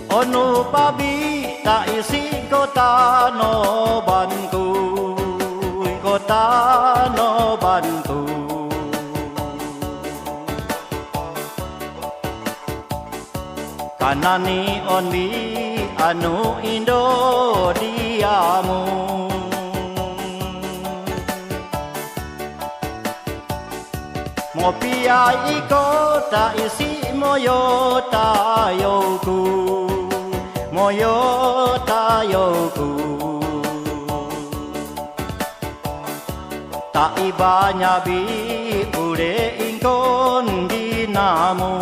Onu pabi tak isi kota no bantu, kota no bantu. Kanani onbi anu Indo diamu. Ngopi iko tak isi moyo tayoku, moyo tayoku. Tak ibanya bi ure ingkon dinamu.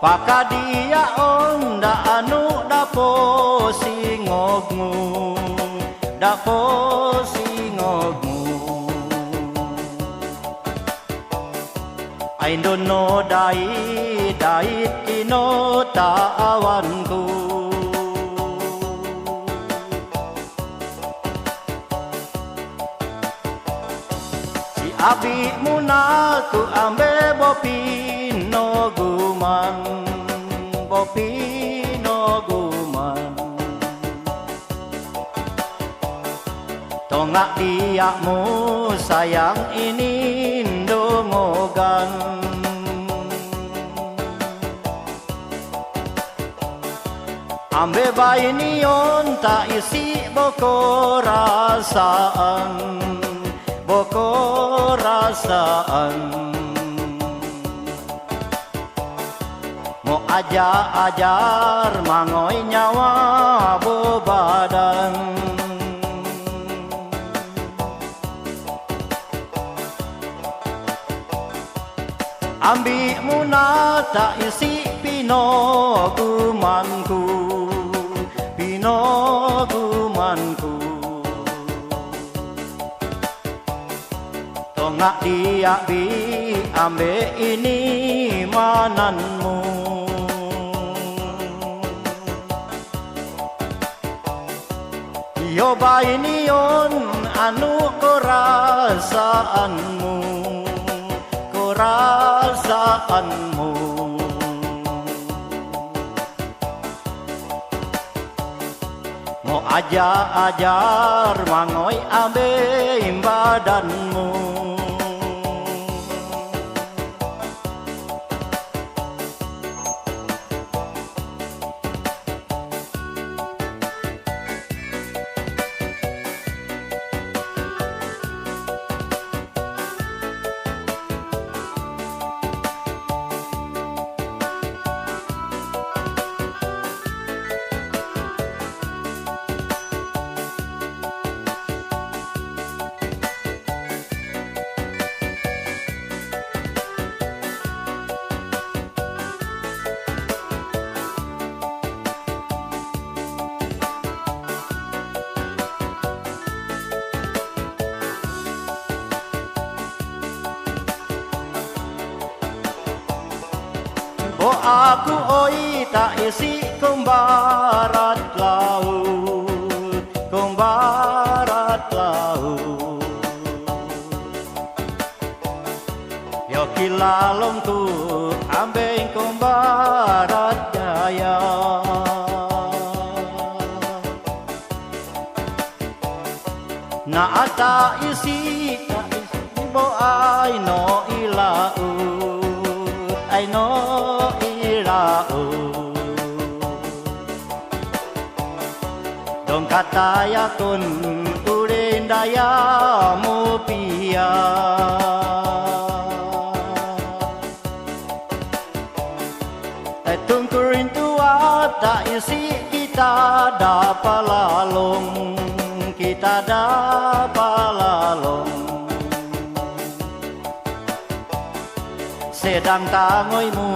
Pakadia onda anu dapo singogmu, dapo singogmu. I don't know dait ino tawanku. Si abi munaku ambe bopino guman, bopino guman. Tongak diakmu sayang ini ndongogan. Ambe bayi nion tak isi boko rasaan, boko rasaan. Mau ajar mangoy nyawa bebadan. Ambi muna tak isi pino gumanku, pino gumanku. Tongak dia bi ambe ini mananmu. Yo bayi nion anu kerasaanmu, kerasaanmu. Mau ajar mangoy ambe badanmu. Oh aku oi tak isi kumbarat laut, kumbarat laut. Yo kilalong tu ambeng kumbarat daya. Na ata isi bo ai no ilaut, ai no Dong kata yakun urin daya mu pia. Etung kurin tua tak isi kita dapat lalong, kita dapat lalong. Sedang tangoymu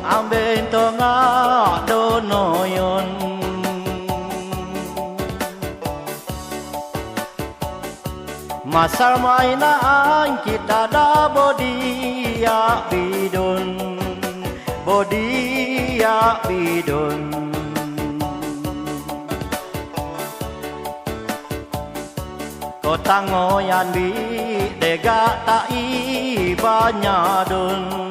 amben tongak donoyon. Masal mainan kita dah bodia bidon, bodia bidon. Kota ngoyan bi dega tak ibanya don.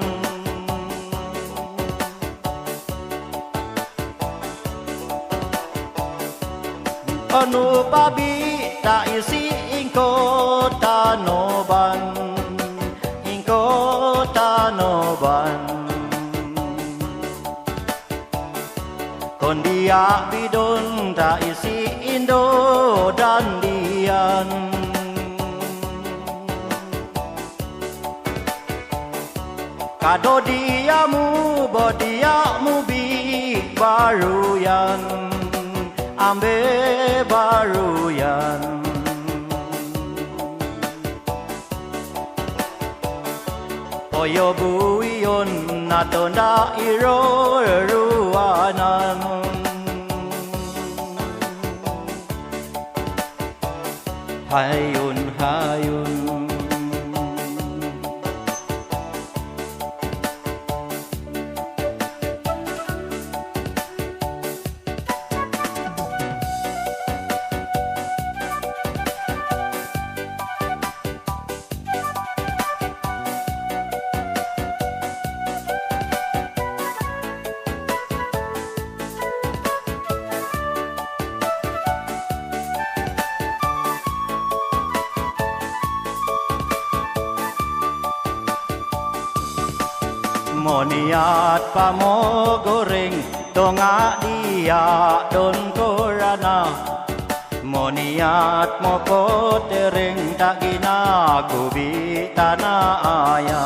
nu babi ta isi ingko tanoban ingko tanoban kon dia bidon ta isi Indo dan dian kado diamu bodiamu bi baruyan ambe baruyan oyo buiyon natonda iro ruanan hayun hayun moniat pamo goreng tonga dia don korana moniat moko tereng tak gina kubi tanah ayah